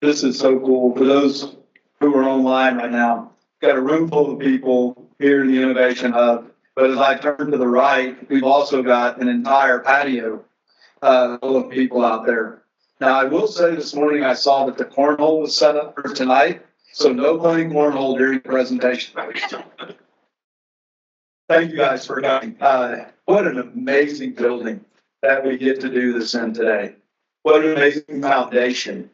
This is so cool. For those who are online right now, got a room full of people here in the Innovation Hub. But as I turn to the right, we've also got an entire patio full of people out there. Now, I will say this morning I saw that the cornhole was set up for tonight, so no playing cornhole during the presentation. Thank you guys for coming. What an amazing building that we get to do this in today. What an amazing foundation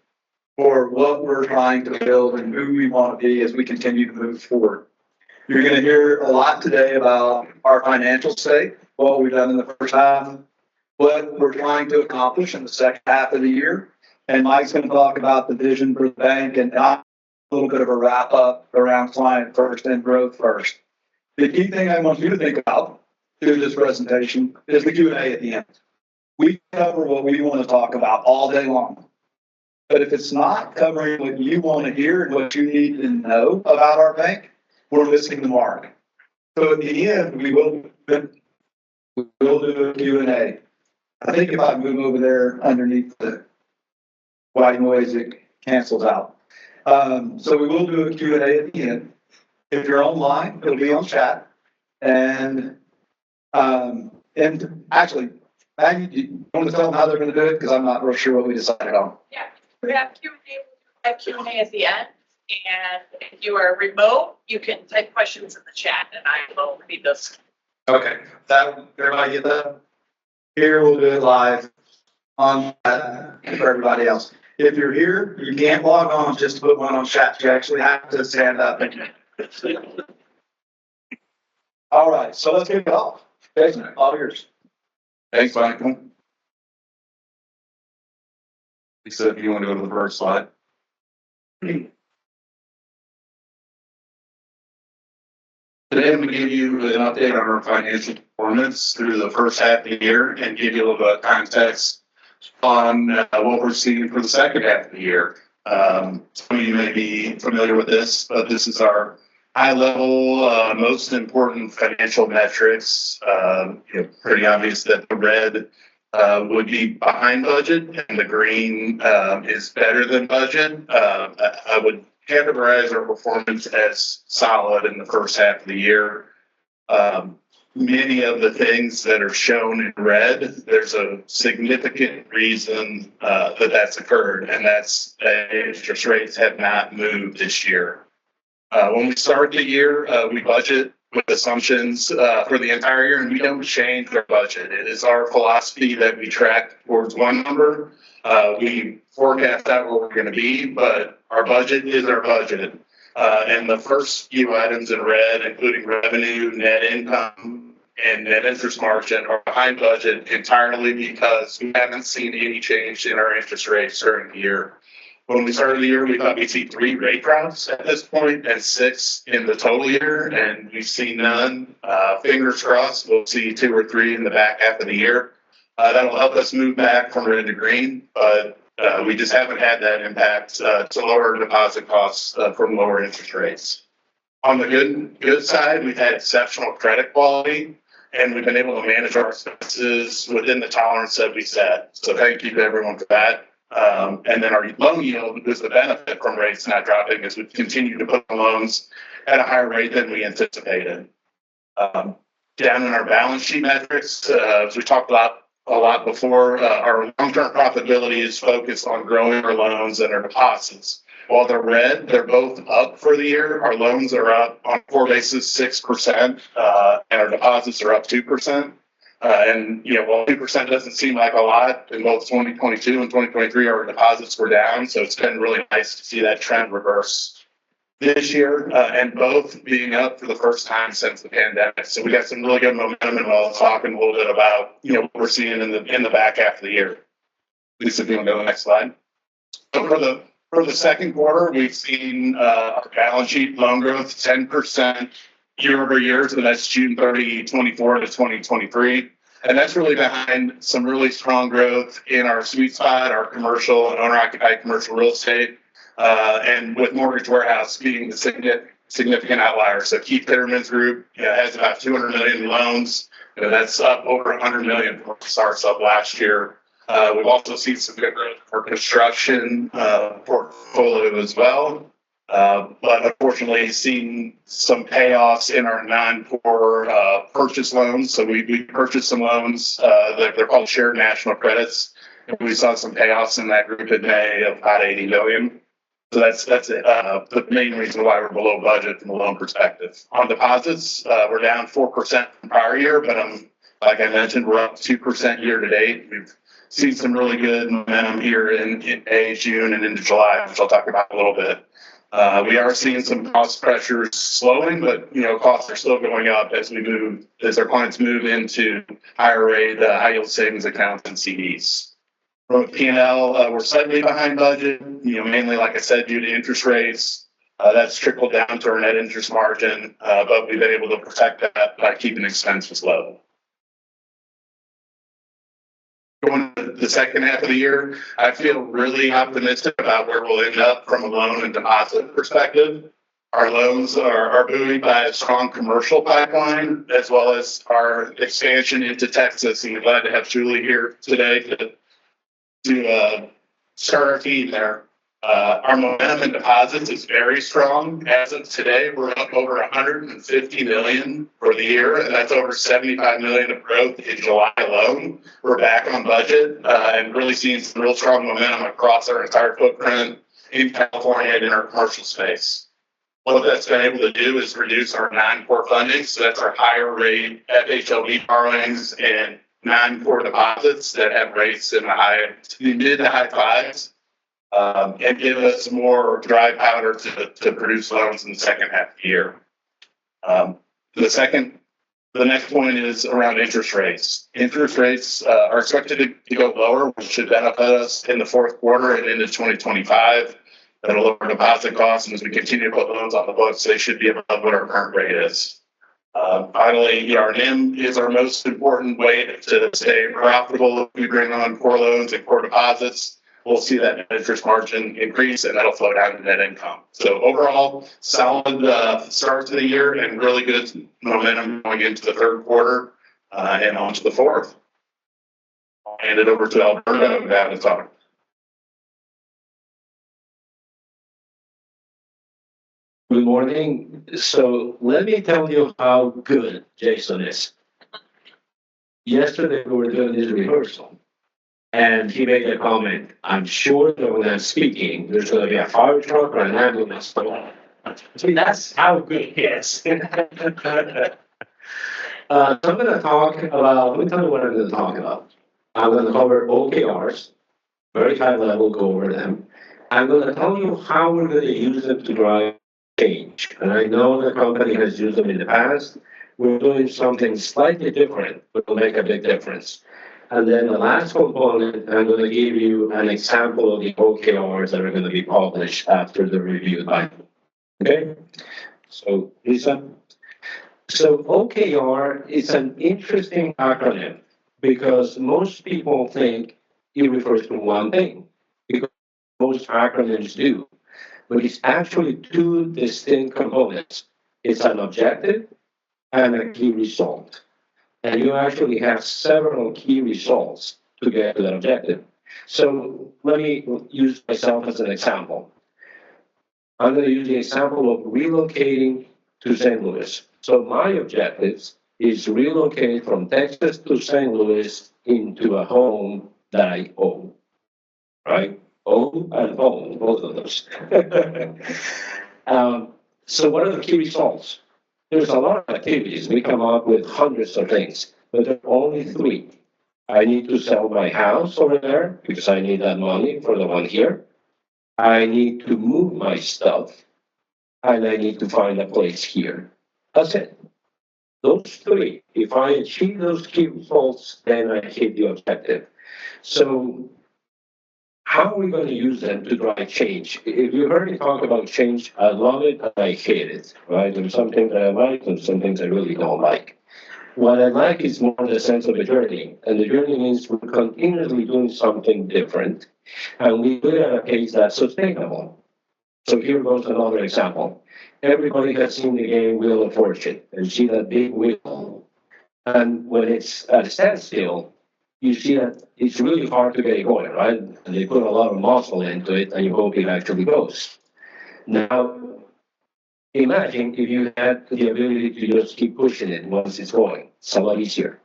for what we're trying to build and who we want to be as we continue to move forward. You're going to hear a lot today about our financial state, what we've done in the first half, what we're trying to accomplish in the second half of the year. And Mike's going to talk about the vision for the bank and a little bit of a wrap up around client first and growth first. The key thing I want you to think about through this presentation is the Q&A at the end. We cover what we want to talk about all day long. But if it's not covering what you want to hear and what you need to know about our bank, we're missing the mark. So at the end, we will do a Q&A. I think if I move over there underneath the white noise, it cancels out. So we will do a Q&A at the end. If you're online, it'll be on chat. And actually, Maggie, do you want to tell them how they're going to do it? Because I'm not real sure what we decided on. Yeah, we have Q&A at the end. And if you are remote, you can type questions in the chat and I will read those. Okay, everybody get that? Here, we'll do it live on chat for everybody else. If you're here, you can't log on just to put one on chat. You actually have to stand up. All right, so let's kick it off. Jason, all yours. Thanks, Michael. Lisa, if you want to go to the first slide. Today, I'm going to give you an update on our financial performance through the first half of the year and give you a little bit of context on what we're seeing for the second half of the year. Some of you may be familiar with this, but this is our high-level, most important financial metrics. Pretty obvious that the red would be behind budget and the green is better than budget. I would categorize our performance as solid in the first half of the year. Many of the things that are shown in red, there's a significant reason that's occurred, and that's interest rates have not moved this year. When we start the year, we budget with assumptions for the entire year, and we don't change our budget. It is our philosophy that we track towards one number. We forecast out where we're going to be, but our budget is our budget. And the first few items in red, including revenue, net income, and net interest margin, are behind budget entirely because we haven't seen any change in our interest rates during the year. When we started the year, we thought we'd see 3 rate drops at this point and 6 in the total year, and we've seen none. Fingers crossed, we'll see 2 or 3 in the back half of the year. That'll help us move back from red to green, but we just haven't had that impact to lower deposit costs from lower interest rates. On the good side, we've had exceptional credit quality, and we've been able to manage our expenses within the tolerance that we set. So thank you to everyone for that. And then our loan yield is the benefit from rates not dropping as we continue to put the loans at a higher rate than we anticipated. Down in our balance sheet metrics, as we talked about a lot before, our long-term profitability is focused on growing our loans and our deposits. While they're red, they're both up for the year. Our loans are up on core basis 6%, and our deposits are up 2%. And while 2% doesn't seem like a lot, in both 2022 and 2023, our deposits were down. So it's been really nice to see that trend reverse this year, and both being up for the first time since the pandemic. So we got some really good momentum, and we'll talk a little bit about what we're seeing in the back half of the year. Lisa, if you want to go to the next slide. So for the second quarter, we've seen our balance sheet loan growth 10% year over year. So that's June 30, 24 to 2023. And that's really behind some really strong growth in our sweet spot, our commercial and owner-occupied commercial real estate, and with Mortgage Warehouse being the significant outlier. So Keith Pitterman's group has about 200 million in loans. That's up over 100 million from starts up last year. We've also seen some good growth for construction portfolio as well. But unfortunately, seen some payoffs in our non-core purchase loans. So we purchased some loans, they're called shared national credits. And we saw some payoffs in that group in May of about 80 million. So that's the main reason why we're below budget from a loan perspective. On deposits, we're down 4% from prior year, but like I mentioned, we're up 2% year to date. We've seen some really good momentum here in May, June, and into July, which I'll talk about a little bit. We are seeing some cost pressures slowing, but costs are still going up as our clients move into higher rate high yield savings accounts and CDs. From a P&L, we're slightly behind budget, mainly, like I said, due to interest rates. That's trickled down to our net interest margin, but we've been able to protect that by keeping expenses low. Going to the second half of the year, I feel really optimistic about where we'll end up from a loan and deposit perspective. Our loans are buoyed by a strong commercial pipeline, as well as our expansion into Texas. And we're glad to have Julie here today to start our team there. Our momentum in deposits is very strong. As of today, we're up over 150 million for the year, and that's over 75 million of growth in July alone. We're back on budget and really seeing some real strong momentum across our entire footprint in California and in our commercial space. What that's been able to do is reduce our non-core funding, so that's our higher rate FHLB borrowings and non-core deposits that have rates in the mid to high fives. And give us more dry powder to produce loans in the second half of the year. The next point is around interest rates. Interest rates are expected to go lower, which should benefit us in the fourth quarter and into 2025. That'll lower deposit costs, and as we continue to put loans on the books, they should be above what our current rate is. Finally, our NIM is our most important way to stay profitable. If we bring on core loans and core deposits, we'll see that net interest margin increase, and that'll flow down to net income. So overall, solid start to the year and really good momentum going into the third quarter and on to the fourth. I'll hand it over to Alberto now to talk. Good morning. So let me tell you how good Jason is. Yesterday we were doing this rehearsal, and he made a comment. I'm sure that when I'm speaking, there's going to be a fire truck or an ambulance. See, that's how good he is. So I'm going to talk about, let me tell you what I'm going to talk about. I'm going to cover OKRs, very high level, go over them. I'm going to tell you how we're going to use them to drive change. And I know the company has used them in the past. We're doing something slightly different, but will make a big difference. And then the last component, I'm going to give you an example of the OKRs that are going to be published after the review by. Okay? So, Lisa. So OKR is an interesting acronym because most people think it refers to one thing, because most acronyms do. But it's actually two distinct components. It's an objective and a key result. And you actually have several key results to get to that objective. So let me use myself as an example. I'm going to use the example of relocating to St. Louis. So my objectives is relocate from Texas to St. Louis into a home that I own, right? Own and own, both of those. So what are the key results? There's a lot of activities. We come up with hundreds of things, but there are only three. I need to sell my house over there because I need that money for the one here. I need to move my stuff, and I need to find a place here. That's it. Those three. If I achieve those key results, then I hit the objective. So how are we going to use them to drive change? If you heard me talk about change, I love it and I hate it, right? There's some things that I like and some things I really don't like. What I like is more the sense of a journey. And the journey means we're continuously doing something different. And we do it at a pace that's sustainable. So here goes another example. Everybody has seen the game Wheel of Fortune and see that big wheel. And when it's at a standstill, you see that it's really hard to get it going, right? And they put a lot of muscle into it, and you hope it actually goes. Now, imagine if you had the ability to just keep pushing it once it's going. It's a lot easier.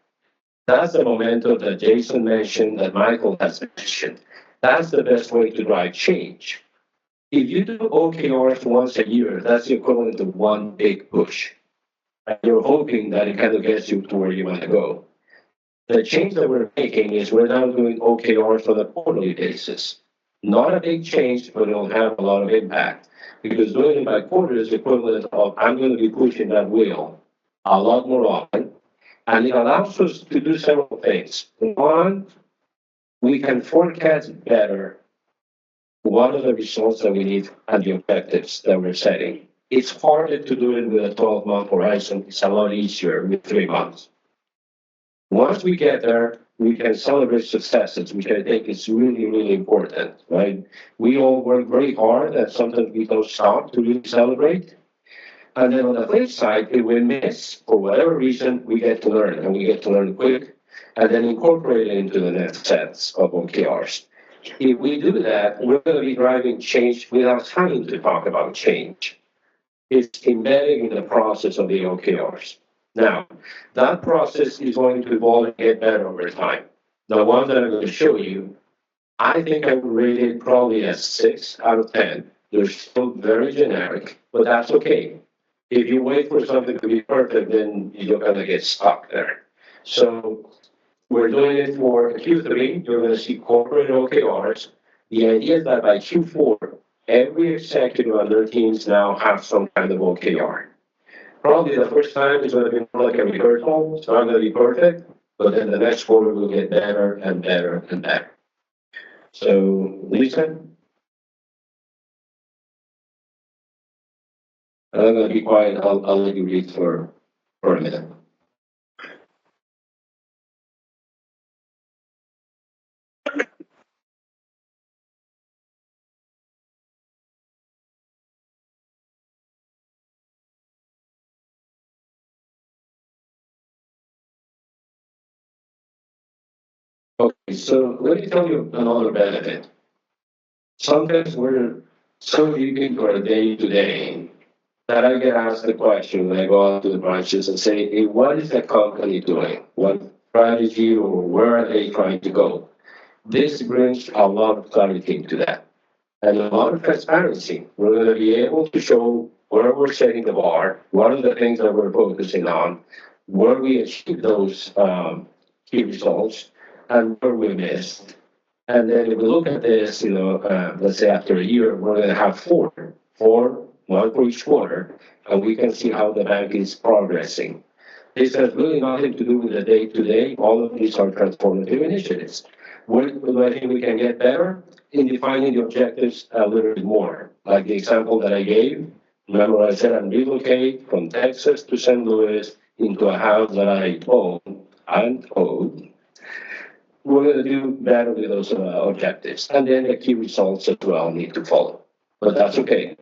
That's the momentum that Jason mentioned, that Michael has mentioned. That's the best way to drive change. If you do OKRs once a year, that's the equivalent of one big push. And you're hoping that it kind of gets you to where you want to go. The change that we're making is we're now doing OKRs on a quarterly basis. Not a big change, but it'll have a lot of impact. Because doing it by quarter is the equivalent of I'm going to be pushing that wheel a lot more often. And it allows us to do several things. One, we can forecast better what are the results that we need and the objectives that we're setting. It's harder to do it with a 12-month horizon. It's a lot easier with 3 months. Once we get there, we can celebrate successes, which I think is really, really important, right? We all work very hard and sometimes we don't stop to really celebrate. And then on the flip side, if we miss, for whatever reason, we get to learn and we get to learn quick and then incorporate it into the next sets of OKRs. If we do that, we're going to be driving change without having to talk about change. It's embedded in the process of the OKRs. Now, that process is going to evolve and get better over time. The one that I'm going to show you, I think I would rate it probably a 6 out of 10. They're still very generic, but that's okay. If you wait for something to be perfect, then you're going to get stuck there. So we're doing it for Q3. You're going to see corporate OKRs. The idea is that by Q4, every executive on their teams now have some kind of OKR. Probably the first time is going to be more like a rehearsal. It's not going to be perfect, but then the next quarter will get better and better and better. So, Lisa? I'm going to be quiet. I'll let you read for a minute. Okay, so let me tell you another benefit. Sometimes we're so deep into our day to day that I get asked the question when I go out to the branches and say, hey, what is the company doing? What strategy or where are they trying to go? This brings a lot of clarity to that and a lot of transparency. We're going to be able to show where we're setting the bar, what are the things that we're focusing on, where we achieve those key results, and where we missed. And then if we look at this, let's say after a year, we're going to have four, one for each quarter, and we can see how the bank is progressing. This has really nothing to do with the day-to-day. All of these are transformative initiatives. Where do I think we can get better? In defining the objectives a little bit more. Like the example that I gave, remember I said I'm relocate from Texas to St. Louis into a house that I own and own. We're going to do better with those objectives. And then the key results as well need to follow. But that's okay.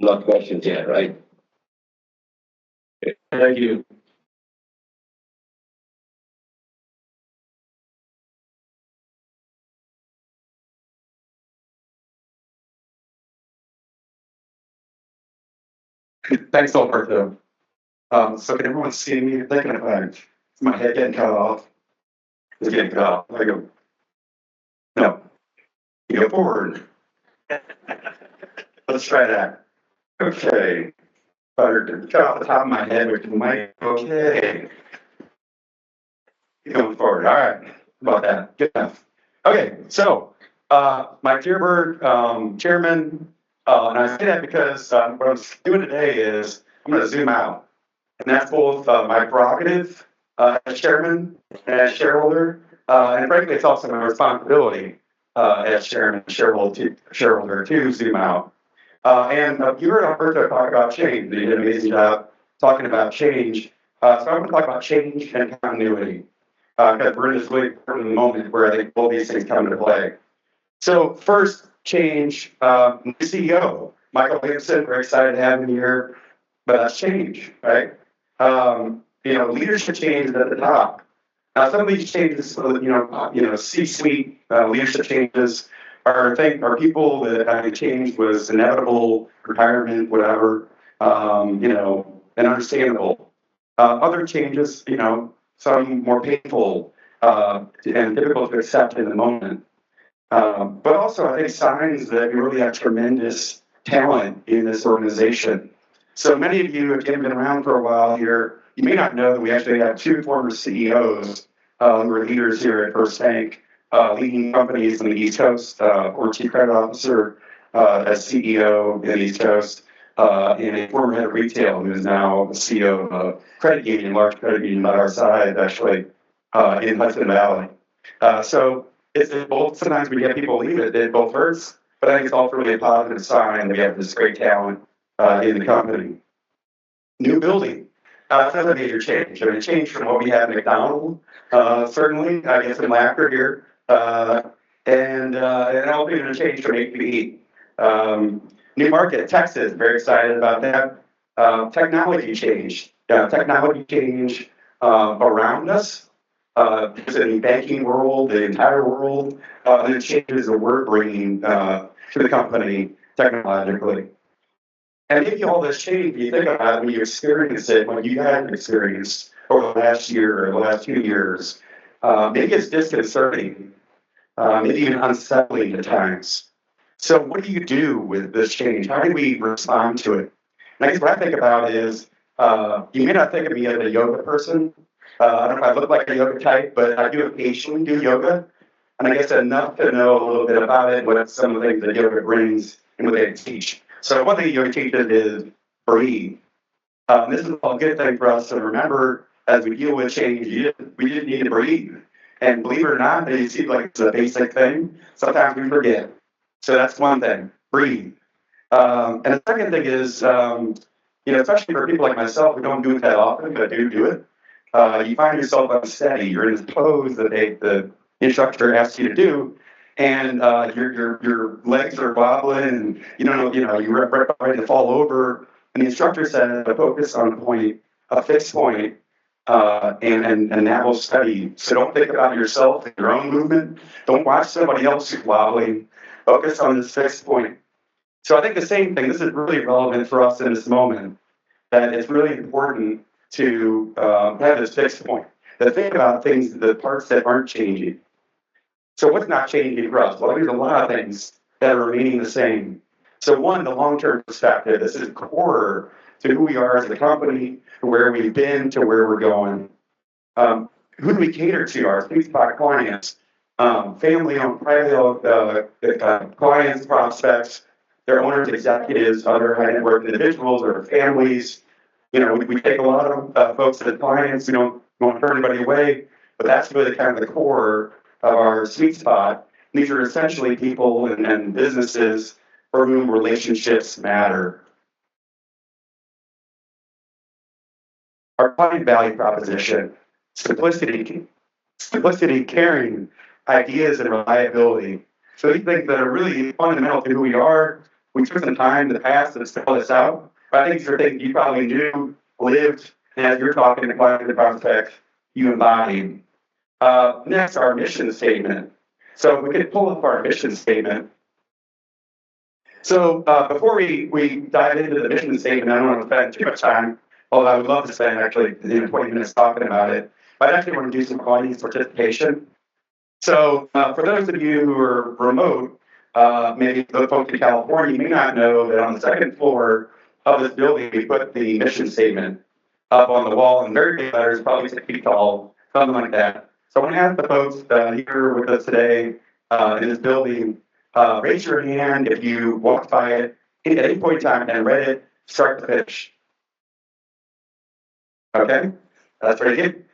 Not questions yet, right? Thank you. Thanks, Alberto. So can everyone see me? Thinking about my head getting cut off. It's getting cut off. I go, no, you go forward. Let's try that. Okay. Cut off the top of my head, which might, okay. Going forward. All right. About that. Good enough. Okay. So, Mike Dearberg, chairman, and I say that because what I'm doing today is I'm going to zoom out. And that's both my prerogative as chairman and as shareholder. And frankly, it's also my responsibility as chairman and shareholder to zoom out. And you heard Alberto talk about change. He did an amazing job talking about change. So I'm going to talk about change and continuity. Because we're in this really important moment where I think all these things come into play. So first, change. New CEO, Michael Williamson, very excited to have him here. But that's change, right? Leadership change is at the top. Some of these changes, C-suite leadership changes are people that change was inevitable, retirement, whatever, and understandable. Other changes, some more painful and difficult to accept in the moment. But also, I think signs that we really have tremendous talent in this organization. So many of you, if you haven't been around for a while here, you may not know that we actually have two former CEOs who are leaders here at First Bank, leading companies on the East Coast, or Chief Credit Officer as CEO in the East Coast, and a former head of retail who is now the CEO of a credit union, large credit union by our side, actually, in Hudson Valley. So it's both, sometimes we get people leave it both hurts, but I think it's also really a positive sign that we have this great talent in the company. New building. That's a major change. I mean, a change from what we had at McDonald's, certainly, I guess in laughter here, and also a change from HPE. New market, Texas, very excited about that. Technology change. Technology change around us. Just in the banking world, the entire world, and the changes that we're bringing to the company technologically. And maybe all this change, you think about it, when you experience it, when you have experienced over the last year or the last 2 years, maybe it's disconcerting, maybe even unsettling at times. So what do you do with this change? How do we respond to it? And I guess what I think about is, you may not think of me as a yoga person. I don't know if I look like a yoga type, but I do occasionally do yoga. And I guess enough to know a little bit about it, what some of the things that yoga brings and what they teach. So one thing yoga teaches is breathe. This is a good thing for us to remember as we deal with change. We just need to breathe. And believe it or not, it seems like it's a basic thing. Sometimes we forget. So that's one thing, breathe. And the second thing is, especially for people like myself who don't do it that often, but do it, you find yourself unsteady. You're in this pose that the instructor asks you to do, and your legs are wobbling, and you're ready to fall over. And the instructor says to focus on a point, a fixed point, and that will steady. So don't think about yourself and your own movement. Don't watch somebody else who's wobbling. Focus on this fixed point. So I think the same thing. This is really relevant for us in this moment. That it's really important to have this fixed point. To think about things, the parts that aren't changing. So what's not changing for us? Well, there's a lot of things that are remaining the same. So one, the long-term perspective. This is core to who we are as a company, to where we've been, to where we're going. Who do we cater to? Our sweet spot clients, family-owned, private clients, prospects, their owners, executives, other high net worth individuals, or families. We take a lot of folks as clients. We don't want to turn anybody away, but that's really kind of the core of our sweet spot. These are essentially people and businesses for whom relationships matter. Our client value proposition, simplicity, caring, ideas, and reliability. So these things that are really fundamental to who we are. We took some time in the past to spell this out. But I think these are things you probably knew, lived, and as you're talking to clients and prospects, you embodied. Next, our mission statement. So we could pull up our mission statement. So before we dive into the mission statement, I don't want to spend too much time, although I would love to spend actually 20 minutes talking about it. But I actually want to do some audience participation. So for those of you who are remote, maybe the folks in California, you may not know that on the second floor of this building, we put the mission statement up on the wall in very big letters, probably 6 feet tall, something like that. So I want to ask the folks here with us today in this building, raise your hand if you walked by it at any point in time and read it, start to finish. Okay, that's very good.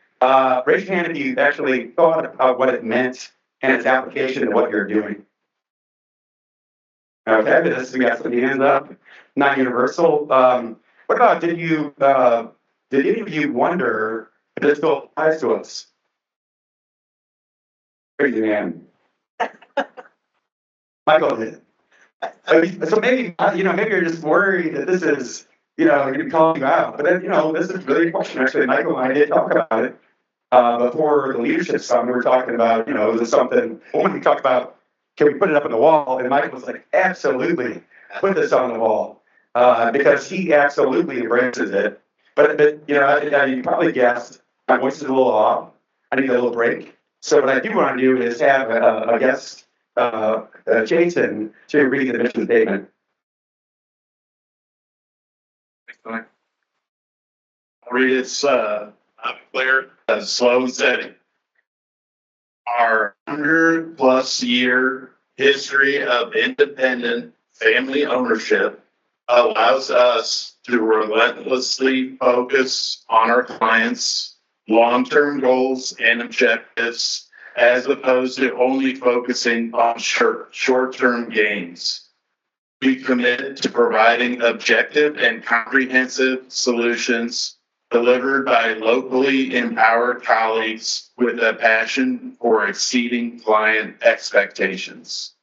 Raise your hand if you actually thought about what it meant and its application to what you're doing. Okay, we got some hands up. Not universal. What about did any of you wonder if this still applies to us? Raise your hand. Michael did. So maybe maybe you're just worried that this is going to call you out. But then this is really a question. Actually, Michael and I did talk about it. Before the leadership summit, we were talking about, is it something, when we talked about, can we put it up on the wall? And Mike was like, absolutely, put this on the wall. Because he absolutely embraces it. But you probably guessed, my voice is a little off. I need a little break. So what I do want to do is have a guest, Jason, to read the mission statement. I'll read it, I'm clear, slow and steady. Our 100+ year history of independent family ownership allows us to relentlessly focus on our clients' long-term goals and objectives, as opposed to only focusing on short-term gains. We commit to providing objective and comprehensive solutions delivered by locally empowered colleagues with a passion for exceeding client expectations.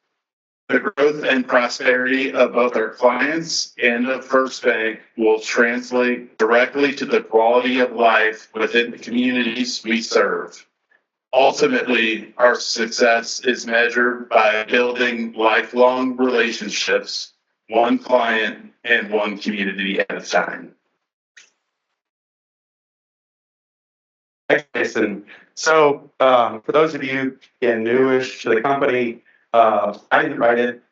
The growth and prosperity of both our clients and of First Bank will translate directly to the quality of life within the communities we serve. Ultimately, our success is measured by building lifelong relationships, one client and one community at a time. Thanks, Jason. So, for those of you newish to the company, I didn't write it.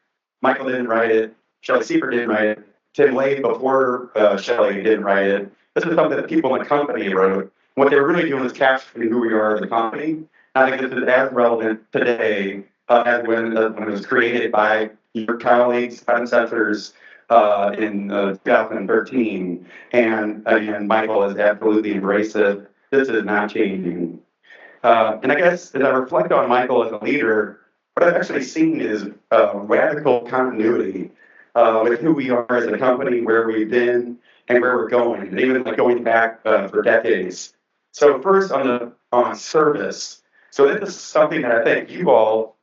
Michael didn't write it. Shelley Seifert didn't write it. Tim Lade before Shelley didn't write it. This is something that people in the company wrote. What they were really doing is capturing who we are as a company. I think this is as relevant today as when it was created by your colleagues, predecessors in 2013. And again, Michael has absolutely embraced it. This is not changing. And I guess as I reflect on Michael as a leader, what I've actually seen is radical continuity with who we are as a company, where we've been, and where we're going, and even like going back for decades. So first on service. So this is something that I think you all,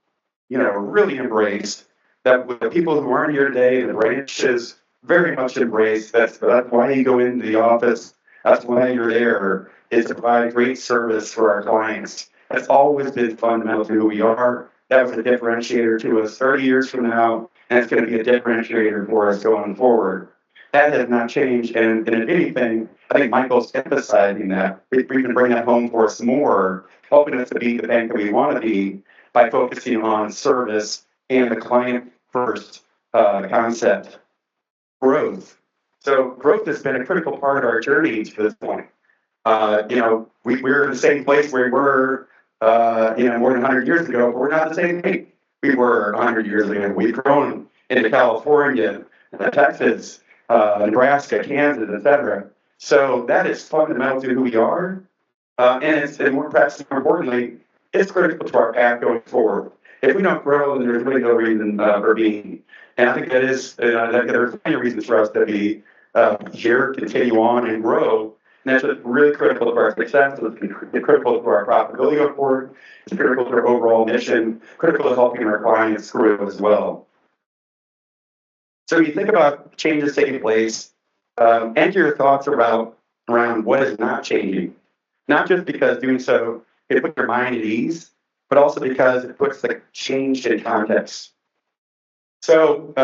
really embraced. That with the people who aren't here today, the branches very much embrace. That's why you go into the office. That's why you're there, is to provide great service for our clients. That's always been fundamental to who we are. That was a differentiator to us 30 years from now, and it's going to be a differentiator for us going forward. That has not changed, and if anything, I think Michael's emphasizing that. We can bring that home for us more, helping us to be the bank that we want to be by focusing on service and the client first concept. Growth. So growth has been a critical part of our journey to this point. We're in the same place where we were, more than 100 years ago, but we're not the same thing we were 100 years ago. We've grown into California, Texas, Nebraska, Kansas, etc. So that is fundamental to who we are, and perhaps more importantly, it's critical to our path going forward. If we don't grow, then there's really no reason for being. And I think that is, there's plenty of reasons for us to be here, continue on, and grow. And that's just really critical to our success. It's critical to our profitability going forward. It's critical to our overall mission. Critical to helping our clients grow as well. So you think about changes taking place, enter your thoughts around what is not changing. Not just because doing so it puts your mind at ease, but also because it puts the change in context. So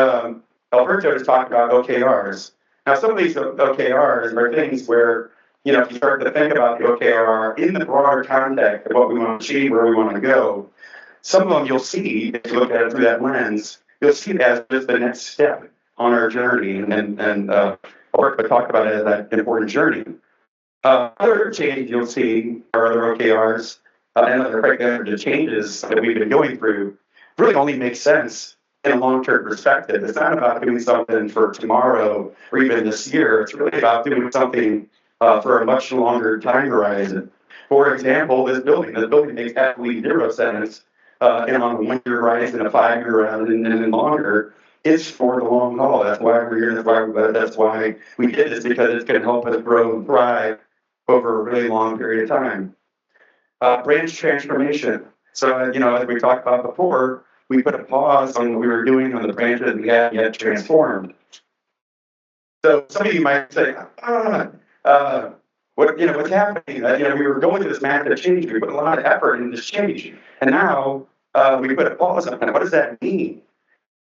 Alberto just talked about OKRs. Now some of these OKRs are things where, if you start to think about the OKR in the broader context of what we want to achieve, where we want to go, some of them you'll see, if you look at it through that lens, you'll see it as just the next step on our journey. And Alberto talked about it as that important journey. Other changes you'll see are other OKRs and other changes that we've been going through really only make sense in a long-term perspective. It's not about doing something for tomorrow or even this year. It's really about doing something for a much longer time horizon. For example, this building makes absolutely zero sense and on a 1-year horizon, a 5-year horizon, and then longer. It's for the long haul. That's why we're here. That's why we did this, because it's going to help us grow and thrive over a really long period of time. Branch transformation. So, as we talked about before, we put a pause on what we were doing on the branches we hadn't yet transformed. So some of you might say, what's happening? We were going through this massive change. We put a lot of effort into this change, and now we put a pause on it. What does that mean?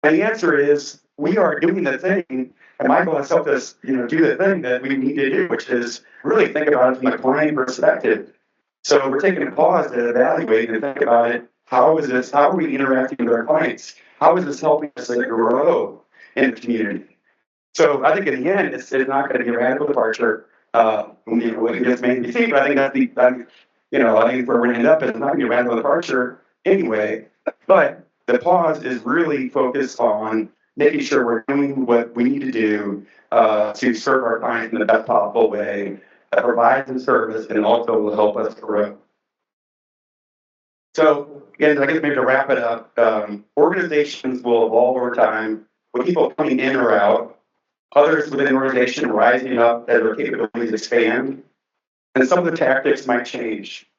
And the answer is we are doing the thing, and Michael has helped us, do the thing that we need to do, which is really think about it from a client perspective. So we're taking a pause to evaluate and think about it. How are we interacting with our clients? How is this helping us grow in the community? So I think in the end, it's not going to be a radical departure. It gets made to see, but I think I think where we're going to end up is not going to be a radical departure anyway. But the pause is really focused on making sure we're doing what we need to do to serve our clients in the best possible way, that provides them service and also will help us grow. So again, I guess maybe to wrap it up, organizations will evolve over time with people coming in or out, others within the organization rising up as their capabilities expand, and some of the tactics might change.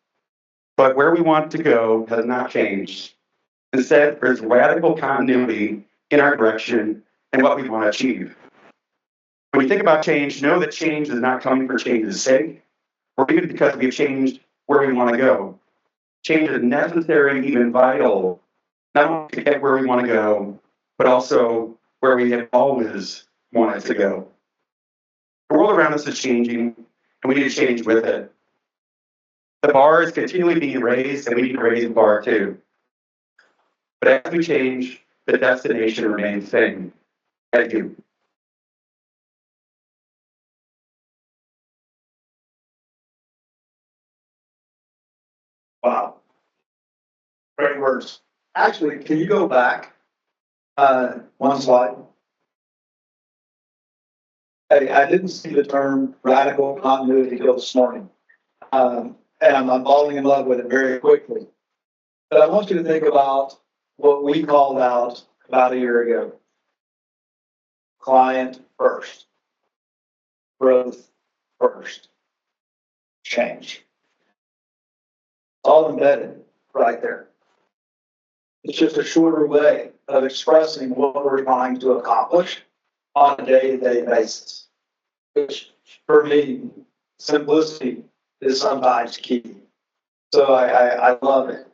But where we want to go has not changed. Instead, there's radical continuity in our direction and what we want to achieve. When we think about change, know that change is not coming for change's sake, or even because we've changed where we want to go. Change is necessary, even vital, not only to get where we want to go, but also where we have always wanted to go. The world around us is changing, and we need to change with it. The bar is continually being raised, and we need to raise the bar too. But as we change, the destination remains the same. Thank you. Wow. Great words. Actually, can you go back one slide? Hey, I didn't see the term radical continuity till this morning. And I'm falling in love with it very quickly. But I want you to think about what we called out about a year ago. Client first. Growth first. Change. All embedded right there. It's just a shorter way of expressing what we're trying to accomplish on a day-to-day basis. Which, for me, simplicity is sometimes key. So I love it.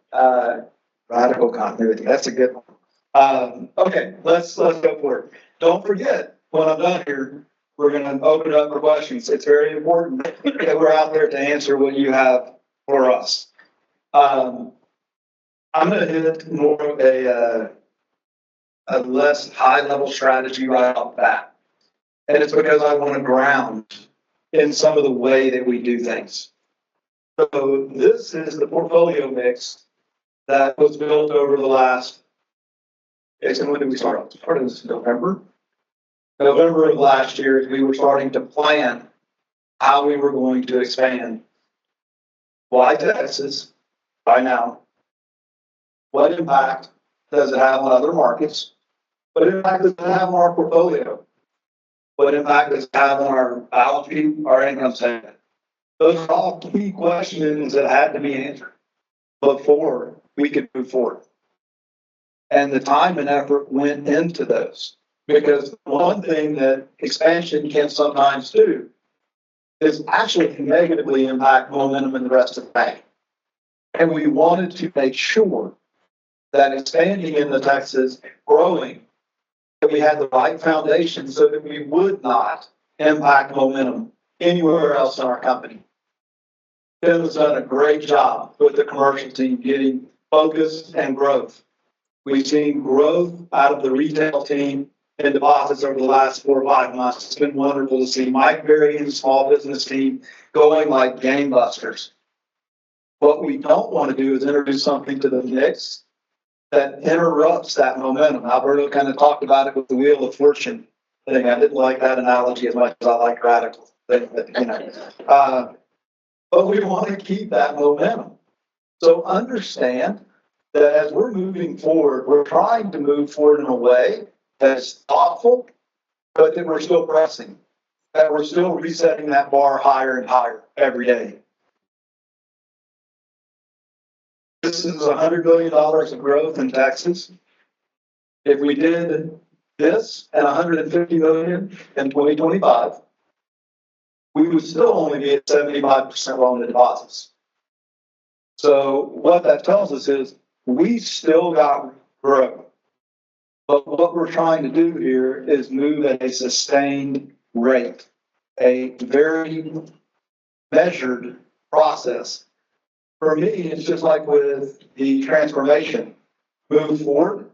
Radical continuity. That's a good one. Okay, let's go for it. Don't forget, when I'm done here, we're going to open it up for questions. It's very important that we're out there to answer what you have for us. I'm going to hit more of a less high-level strategy right off the bat. And it's because I want to ground in some of the way that we do things. So this is the portfolio mix that was built over the last, when did we start? Started this November? November of last year, we were starting to plan how we were going to expand. Why Texas? By now. What impact does it have on other markets? What impact does it have on our portfolio? What impact does it have on our balance sheet, our income statement? Those are all key questions that had to be answered before we could move forward. And the time and effort went into those. Because one thing that expansion can sometimes do is actually negatively impact momentum in the rest of the bank. And we wanted to make sure that expanding into Texas, growing, that we had the right foundation so that we would not impact momentum anywhere else in our company. Tim has done a great job with the commercial team getting focus and growth. We've seen growth out of the retail team in deposits over the last 4 or 5 months. It's been wonderful to see Mike Berry and the small business team going like gangbusters. What we don't want to do is introduce something to the mix that interrupts that momentum. Alberto kind of talked about it with the Wheel of Fortune thing. I didn't like that analogy as much as I like radical. But we want to keep that momentum. So understand that as we're moving forward, we're trying to move forward in a way that's thoughtful, but that we're still pressing, that we're still resetting that bar higher and higher every day. This is $100 billion of growth in Texas. If we did this at $150 million in 2025, we would still only be at 75% loan to deposits. So what that tells us is we still got growth. But what we're trying to do here is move at a sustained rate, a very measured process. For me, it's just like with the transformation. Move forward,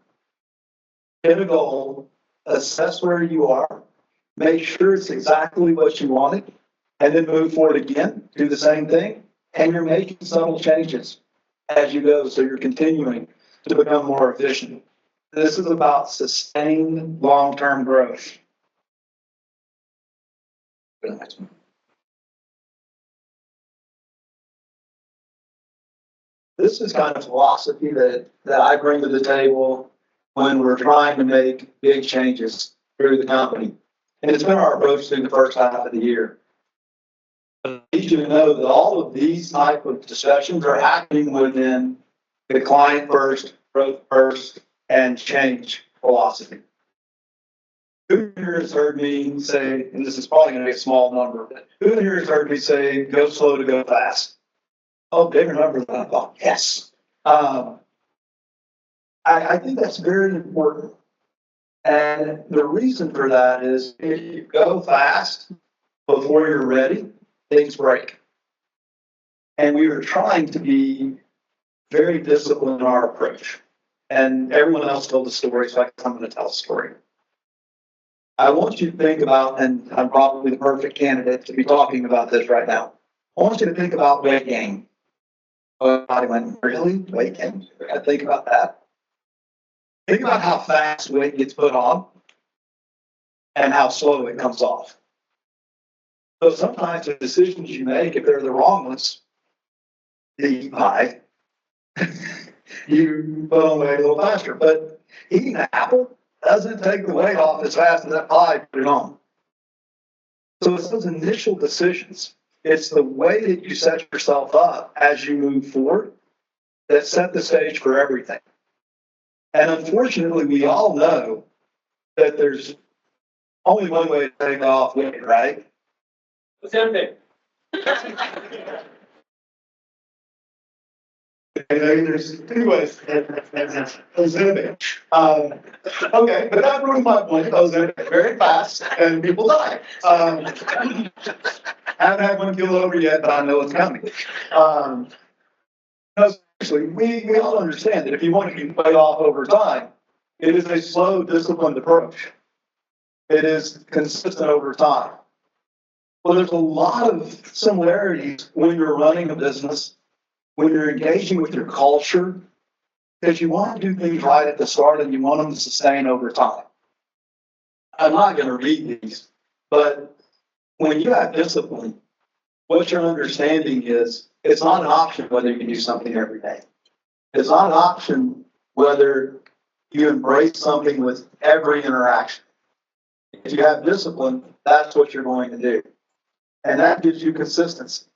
hit a goal, assess where you are, make sure it's exactly what you wanted, and then move forward again, do the same thing, and you're making subtle changes as you go, so you're continuing to become more efficient. This is about sustained long-term growth. This is kind of philosophy that I bring to the table when we're trying to make big changes through the company. And it's been our approach through the first half of the year. I need you to know that all of these type of discussions are happening within the client first, growth first, and change philosophy. Who here has heard me say, and this is probably going to be a small number, but who here has heard me say, go slow to go fast? Oh, bigger number than I thought. Yes. I think that's very important. And the reason for that is if you go fast before you're ready, things break. And we are trying to be very disciplined in our approach. And everyone else told the story, so I'm going to tell a story. I want you to think about, and I'm probably the perfect candidate to be talking about this right now. I want you to think about weight gain. I went, really? Weight gain? I think about that. Think about how fast weight gets put on and how slow it comes off. So sometimes the decisions you make, if they're the wrong ones, you eat pie, you put on weight a little faster. But eating an apple doesn't take the weight off as fast as that pie put it on. So it's those initial decisions. It's the way that you set yourself up as you move forward that set the stage for everything. And unfortunately, we all know that there's only one way to take off weight, right? Ozempic. There's two ways. Ozempic. Okay, but that proves my point. Ozempic very fast and people die. Haven't had one kill over yet, but I know it's coming. No, seriously, we all understand that if you want to keep weight off over time, it is a slow, disciplined approach. It is consistent over time. Well, there's a lot of similarities when you're running a business, when you're engaging with your culture, because you want to do things right at the start and you want them to sustain over time. I'm not going to read these, but when you have discipline, what you're understanding is it's not an option whether you do something every day. It's not an option whether you embrace something with every interaction. If you have discipline, that's what you're going to do. And that gives you consistency.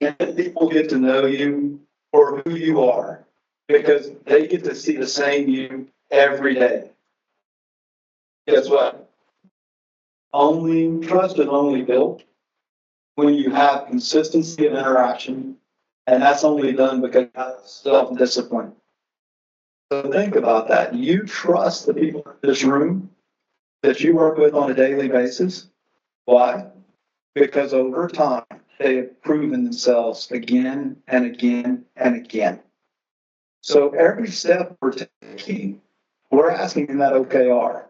And people get to know you for who you are because they get to see the same you every day. Guess what? Trust is only built when you have consistency of interaction, and that's only done because you have self-discipline. So think about that. You trust the people in this room that you work with on a daily basis. Why? Because over time, they have proven themselves again and again and again. So every step we're taking, we're asking in that OKR,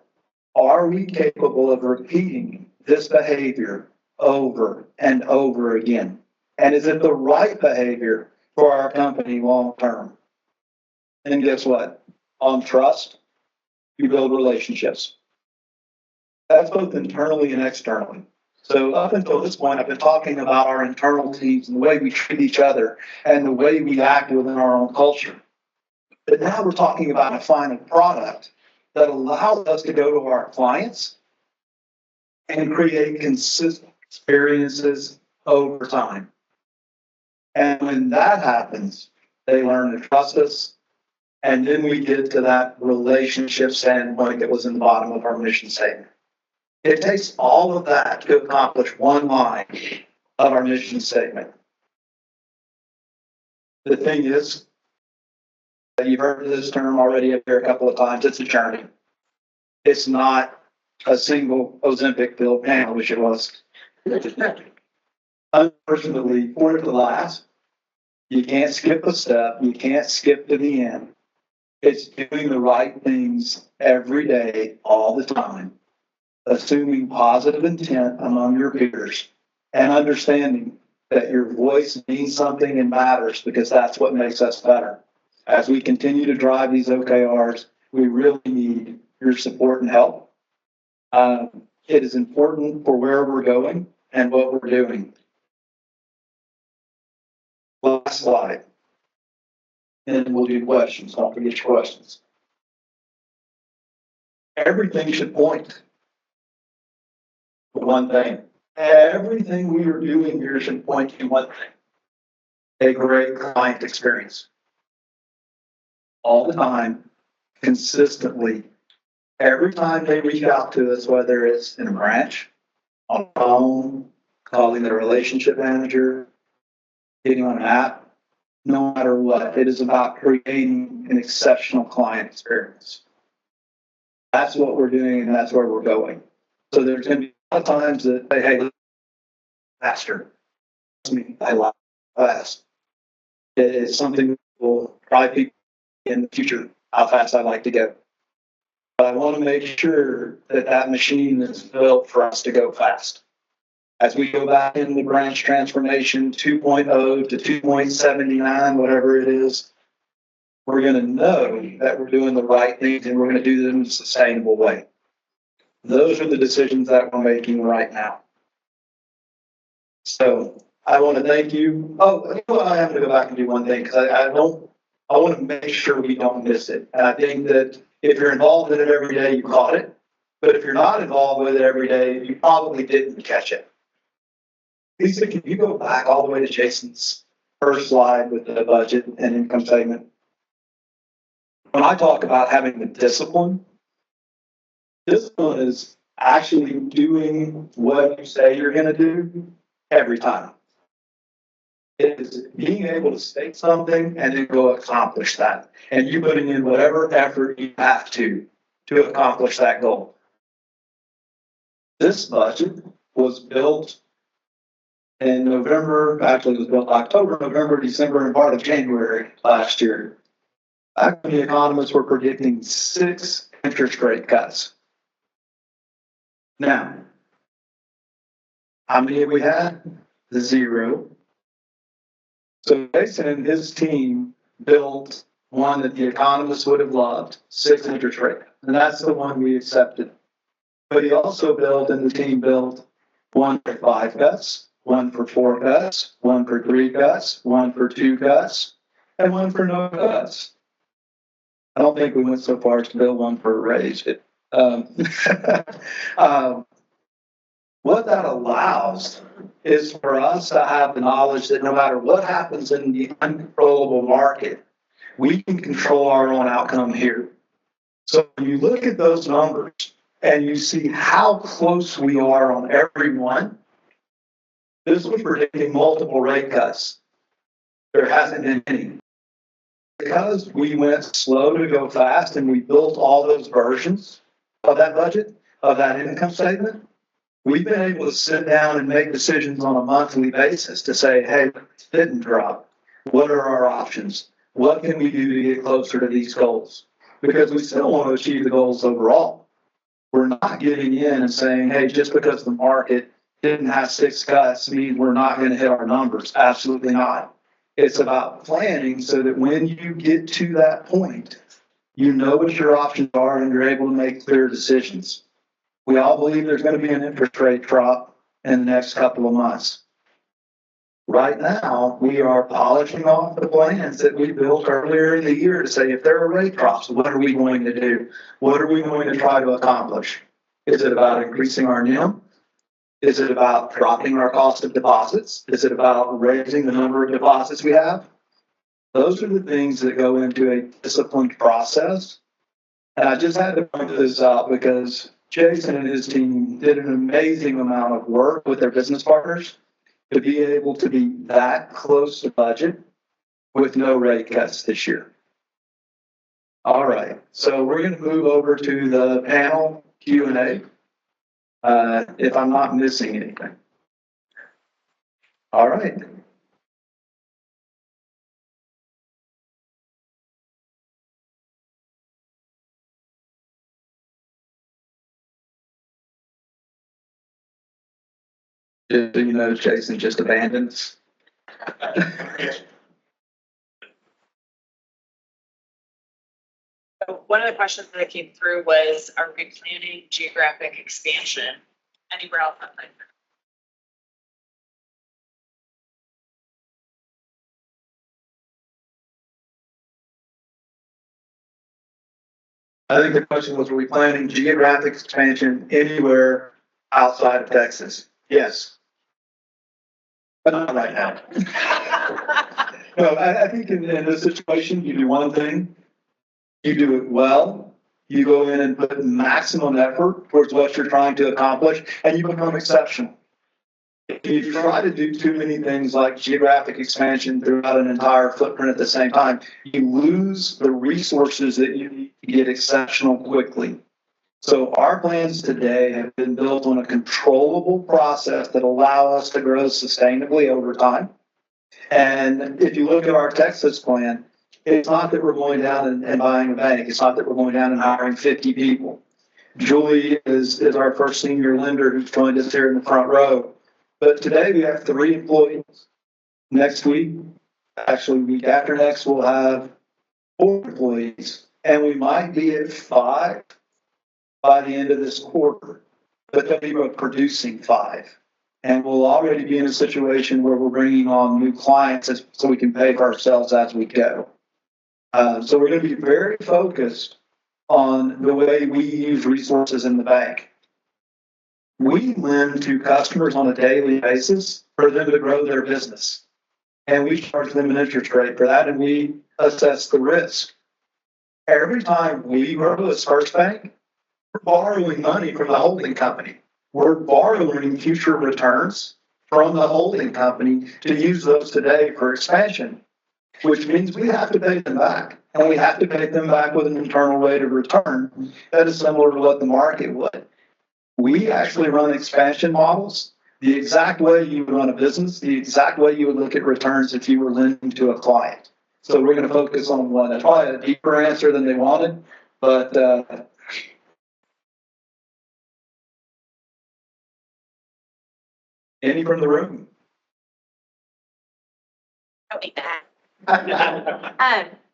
are we capable of repeating this behavior over and over again? And is it the right behavior for our company long term? And guess what? On trust, you build relationships. That's both internally and externally. So up until this point, I've been talking about our internal teams and the way we treat each other and the way we act within our own culture. But now we're talking about a final product that allows us to go to our clients and create consistent experiences over time. And when that happens, they learn to trust us. And then we get to that relationship standpoint that was in the bottom of our mission statement. It takes all of that to accomplish one line of our mission statement. The thing is, you've heard this term already up here a couple of times, it's a journey. It's not a single Ozempic pill pan, I wish it was. Unfortunately, for it to last, you can't skip a step, you can't skip to the end. It's doing the right things every day, all the time, assuming positive intent among your peers and understanding that your voice means something and matters because that's what makes us better. As we continue to drive these OKRs, we really need your support and help. It is important for where we're going and what we're doing. Last slide. And we'll do questions. Don't forget your questions. Everything should point to one thing. Everything we are doing here should point to one thing. A great client experience. All the time, consistently. Every time they reach out to us, whether it's in a branch, on the phone, calling the relationship manager, getting on an app, no matter what, it is about creating an exceptional client experience. That's what we're doing and that's where we're going. So there's going to be a lot of times that they, hey, faster. I like fast. It is something that will drive people in the future, how fast I like to go. But I want to make sure that that machine is built for us to go fast. As we go back in the branch transformation 2.0 to 2.79, whatever it is, we're going to know that we're doing the right things and we're going to do them in a sustainable way. Those are the decisions that we're making right now. So I want to thank you. Oh, I have to go back and do one thing because I want to make sure we don't miss it. And I think that if you're involved in it every day, you caught it. But if you're not involved with it every day, you probably didn't catch it. Lisa, can you go back all the way to Jason's first slide with the budget and income statement? When I talk about having the discipline is actually doing what you say you're going to do every time. It is being able to state something and then go accomplish that. And you putting in whatever effort you have to accomplish that goal. This budget was built in November, actually it was built October, November, December, and part of January last year. Back when the economists were predicting 6 interest rate cuts. Now, how many have we had? 0. So Jason and his team built one that the economists would have loved, 6 interest rate. And that's the one we accepted. But he also built, and the team built, 1 for 5 cuts, 1 for 4 cuts, 1 for 3 cuts, 1 for 2 cuts, and 1 for no cuts. I don't think we went so far as to build 1 for a raise. What that allows is for us to have the knowledge that no matter what happens in the uncontrollable market, we can control our own outcome here. So when you look at those numbers and you see how close we are on every one, this was predicting multiple rate cuts. There hasn't been any. Because we went slow to go fast and we built all those versions of that budget, of that income statement, we've been able to sit down and make decisions on a monthly basis to say, hey, it didn't drop. What are our options? What can we do to get closer to these goals? Because we still want to achieve the goals overall. We're not getting in and saying, hey, just because the market didn't have 6 cuts means we're not going to hit our numbers. Absolutely not. It's about planning so that when you get to that point, you know what your options are and you're able to make clear decisions. We all believe there's going to be an interest rate drop in the next couple of months. Right now, we are polishing off the plans that we built earlier in the year to say, if there are rate drops, what are we going to do? What are we going to try to accomplish? Is it about increasing our NIM? Is it about dropping our cost of deposits? Is it about raising the number of deposits we have? Those are the things that go into a disciplined process. And I just had to point this out because Jason and his team did an amazing amount of work with their business partners to be able to be that close to budget with no rate cuts this year. All right, so we're going to move over to the panel Q&A. If I'm not missing anything. All right. Do you know Jason just abandoned us? So one of the questions that came through was, are we planning geographic expansion anywhere else on the I think the question was, are we planning geographic expansion anywhere outside of Texas? Yes. But not right now. No, I think in this situation, you do one thing, you do it well, you go in and put maximum effort towards what you're trying to accomplish, and you become exceptional. If you try to do too many things like geographic expansion throughout an entire footprint at the same time, you lose the resources that you need to get exceptional quickly. So our plans today have been built on a controllable process that allow us to grow sustainably over time. And if you look at our Texas plan, it's not that we're going down and buying a bank. It's not that we're going down and hiring 50 people. Julie is our first senior lender who's joined us here in the front row. But today we have 3 employees. Next week, actually week after next, we'll have 4 employees. And we might be at 5 by the end of this quarter. But then we were producing 5. And we'll already be in a situation where we're bringing on new clients so we can pay for ourselves as we go. So we're going to be very focused on the way we use resources in the bank. We lend to customers on a daily basis for them to grow their business. And we charge them an interest rate for that, and we assess the risk. Every time we grow as First Bank, we're borrowing money from the holding company. We're borrowing future returns from the holding company to use those today for expansion, which means we have to pay them back. And we have to pay them back with an internal rate of return that is similar to what the market would. We actually run expansion models the exact way you would run a business, the exact way you would look at returns if you were lending to a client. So we're going to focus on one. That's probably a deeper answer than they wanted, but any from the room?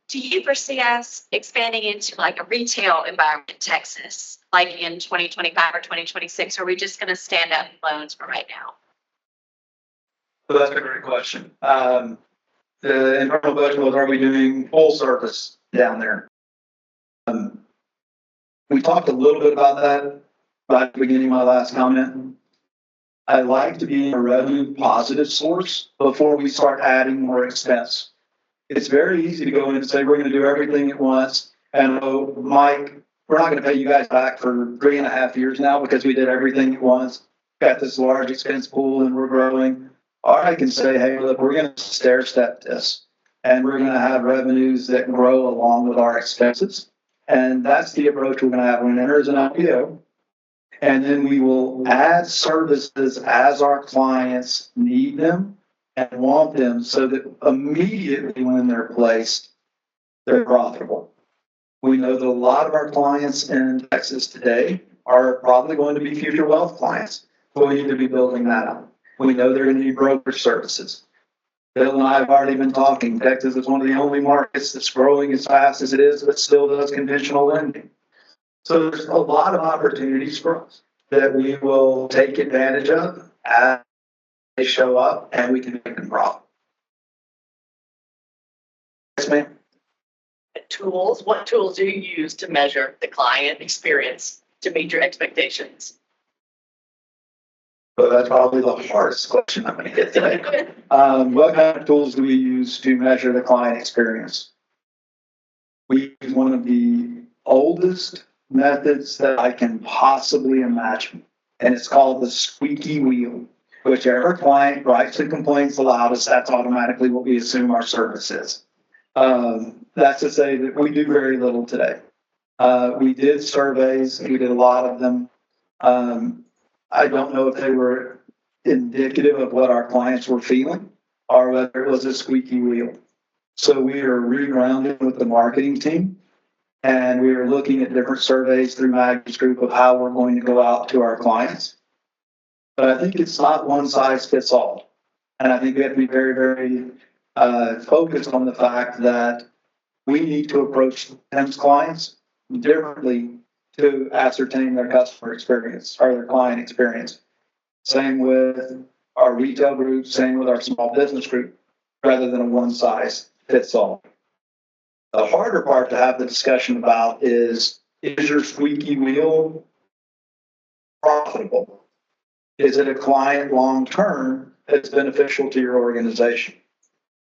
Do you foresee us expanding into like a retail environment in Texas, like in 2025 or 2026? Or are we just going to stand up loans for right now? So that's a great question. The internal question was, are we doing full service down there? We talked a little bit about that by the beginning of my last comment. I like to be a revenue positive source before we start adding more expense. It's very easy to go in and say, we're going to do everything at once. And oh, Mike, we're not going to pay you guys back for 3.5 years now because we did everything at once. Got this large expense pool and we're growing. Or I can say, hey, look, we're going to stair step this and we're going to have revenues that grow along with our expenses. And that's the approach we're going to have when it enters an IPO. And then we will add services as our clients need them and want them so that immediately when they're placed, they're profitable. We know that a lot of our clients in Texas today are probably going to be future wealth clients. So we need to be building that up. We know they're going to need brokerage services. Bill and I have already been talking. Texas is one of the only markets that's growing as fast as it is, but still does conventional lending. So there's a lot of opportunities for us that we will take advantage of as they show up and we can make them profitable. Yes, ma'am. tools? What tools do you use to measure the client experience to meet your expectations? So that's probably the hardest question I'm going to get today. What kind of tools do we use to measure the client experience? We use one of the oldest, methods that I can possibly imagine. And it's called the squeaky wheel. Whichever client writes and complains the loudest, that's automatically what we assume our service is. That's to say that we do very little today. We did surveys, we did a lot of them. I don't know if they were indicative of what our clients were feeling or whether it was a squeaky wheel. So we are regrounding with the marketing team, and we are looking at different surveys through Maggie's group of how we're going to go out to our clients. But I think it's not one size fits all. And I think we have to be very, very focused on the fact that we need to approach Tim's clients differently to ascertain their customer experience or their client experience. Same with our retail group, same with our small business group, rather than a one size fits all. The harder part to have the discussion about is your squeaky wheel profitable? Is it a client long term that's beneficial to your organization?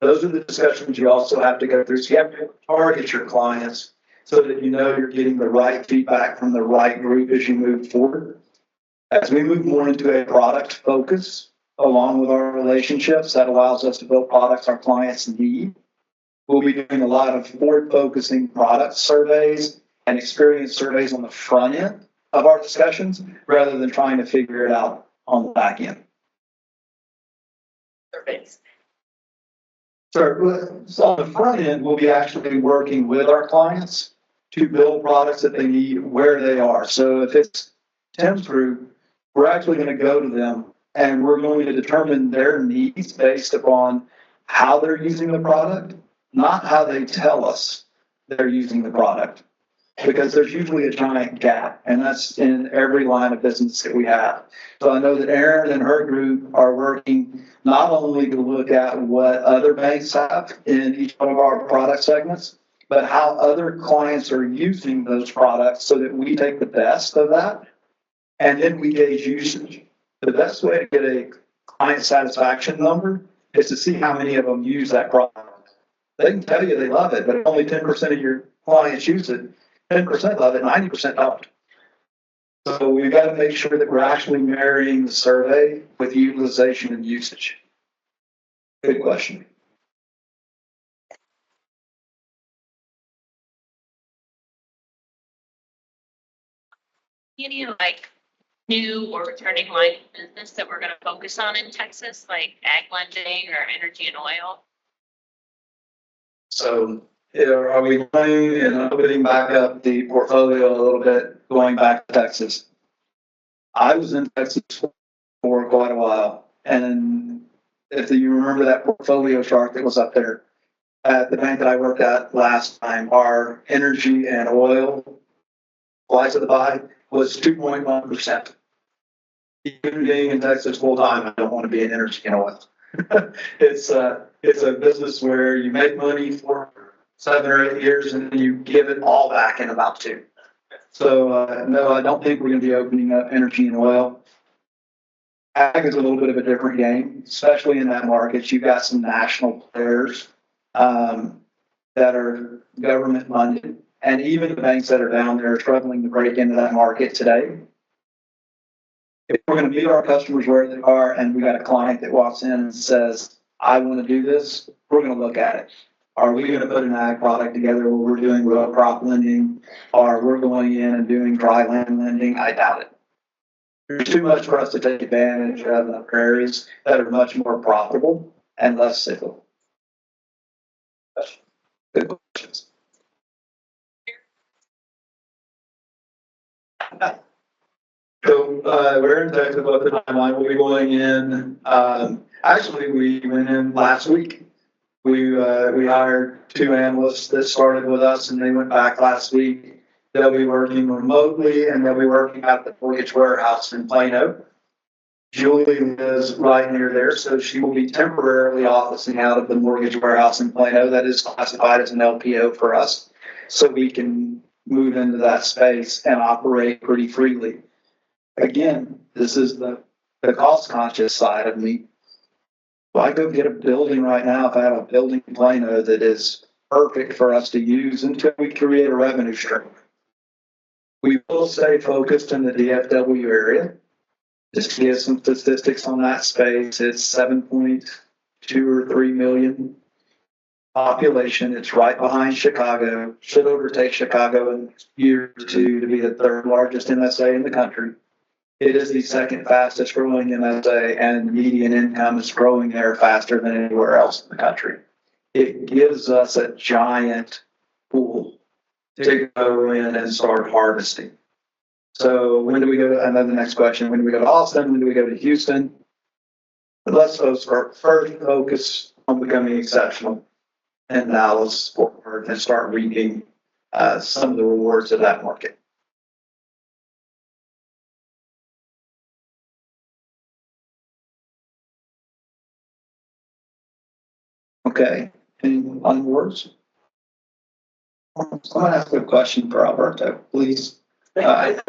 Those are the discussions you also have to go through. So you have to target your clients so that you know you're getting the right feedback from the right group as you move forward. As we move more into a product focus, along with our relationships, that allows us to build products our clients need. We'll be doing a lot of forward-focusing product surveys and experience surveys on the front end of our discussions, rather than trying to figure it out on the back end. Surveys. So on the front end, we'll be actually working with our clients to build products that they need where they are. So if it's Tim's group, we're actually going to go to them and we're going to determine their needs based upon how they're using the product, not how they tell us they're using the product. Because there's usually a giant gap, and that's in every line of business that we have. So I know that Erin and her group are working not only to look at what other banks have in each one of our product segments, but how other clients are using those products so that we take the best of that, and then we gauge usage. The best way to get a client satisfaction number is to see how many of them use that product. They can tell you they love it, but only 10% of your clients use it. 10% love it, 90% don't. So we've got to make sure that we're actually marrying the survey with utilization and usage. Good question. Any like new or returning line of business that we're gonna focus on in Texas, like ag lending or energy and oil? So are we going and opening back up the portfolio a little bit, going back to Texas? I was in Texas for quite a while. And if you remember that portfolio chart that was up there, at the bank that I worked at last time, our energy and oil supplies to the buy was 2.1%. Even being in Texas full time, I don't want to be in energy and oil. It's a business where you make money for 7 or 8 years and then you give it all back in about 2. So no, I don't think we're going to be opening up energy and oil. Ag is a little bit of a different game, especially in that market. You've got some national players that are government funded, and even the banks that are down there are struggling to break into that market today. If we're going to meet our customers where they are, and we got a client that walks in and says, I want to do this, we're going to look at it. Are we going to put an ag product together where we're doing row crop lending, or we're going in and doing dry land lending? I doubt it. There's too much for us to take advantage of in the prairies that are much more profitable and less cyclical. Good questions. So we're in Texas at the timeline. We'll be going in. Actually, we went in last week. We hired 2 analysts that started with us, and they went back last week. They'll be working remotely, and they'll be working at the mortgage warehouse in Plano. Julie lives right near there, so she will be temporarily officing out of the mortgage warehouse in Plano. That is classified as an LPO for us, so we can move into that space and operate pretty freely. Again, this is the cost conscious side of me. Well, I go get a building right now if I have a building in Plano that is perfect for us to use until we create a revenue stream. We will stay focused in the DFW area. Just to give some statistics on that space, it's 7.2 or 3 million population. It's right behind Chicago, should overtake Chicago in a year or two to be the third largest MSA in the country. It is the second fastest growing MSA, and median income is growing there faster than anywhere else in the country. It gives us a giant pool to go in and start harvesting. So when do we go to, and then the next question, when do we go to Austin? When do we go to Houston? But let's first focus on becoming exceptional in Dallas Fort Worth and start reaping some of the rewards of that market. Okay, any final words? I'm gonna ask a question for Alberto, please. That's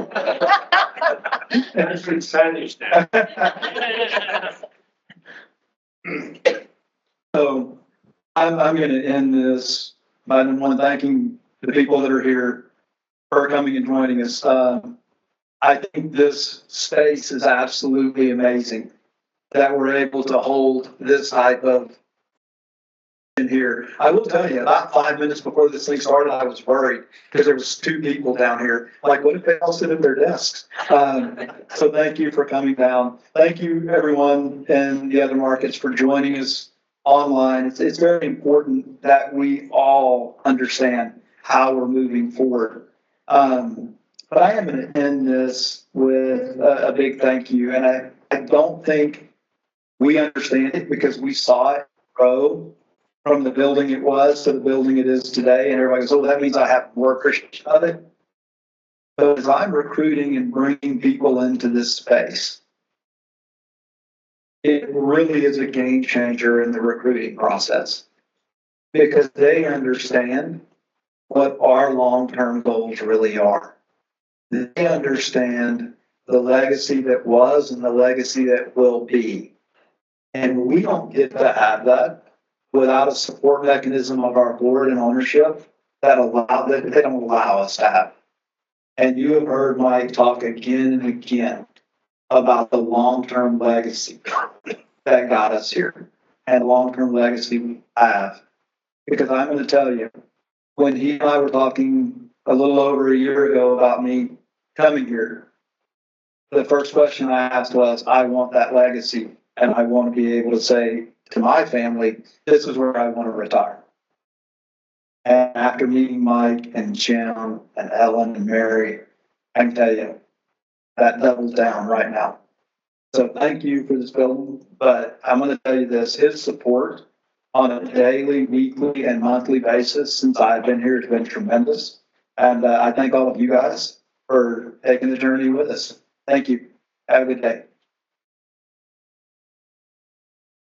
in Spanish now. So I'm going to end this by one thanking the people that are here for coming and joining us. I think this space is absolutely amazing that we're able to hold this type of in here. I will tell you, about 5 minutes before this thing started, I was worried because there was 2 people down here. Like, what if they all sit at their desks? So thank you for coming down. Thank you, everyone in the other markets, for joining us online. It's very important that we all understand how we're moving forward. But I am going to end this with a big thank you. And I don't think we understand it because we saw it grow from the building it was to the building it is today. And everybody goes, oh, that means I have more appreciation of it. But as I'm recruiting and bringing people into this space, it really is a game changer in the recruiting process because they understand what our long-term goals really are. They understand the legacy that was and the legacy that will be. And we don't get to have that without a support mechanism of our board and ownership that they don't allow us to have. And you have heard Mike talk again and again about the long-term legacy that got us here and long-term legacy we have. Because I'm going to tell you, when he and I were talking a little over a year ago about me coming here, the first question I asked was, I want that legacy. And I want to be able to say to my family, this is where I want to retire. And after meeting Mike and Jim and Ellen and Mary, I can tell you that doubles down right now. So thank you for this building. But I'm going to tell you this, his support on a daily, weekly, and monthly basis since I've been here has been tremendous. And I thank all of you guys for taking the journey with us. Thank you. Have a good day.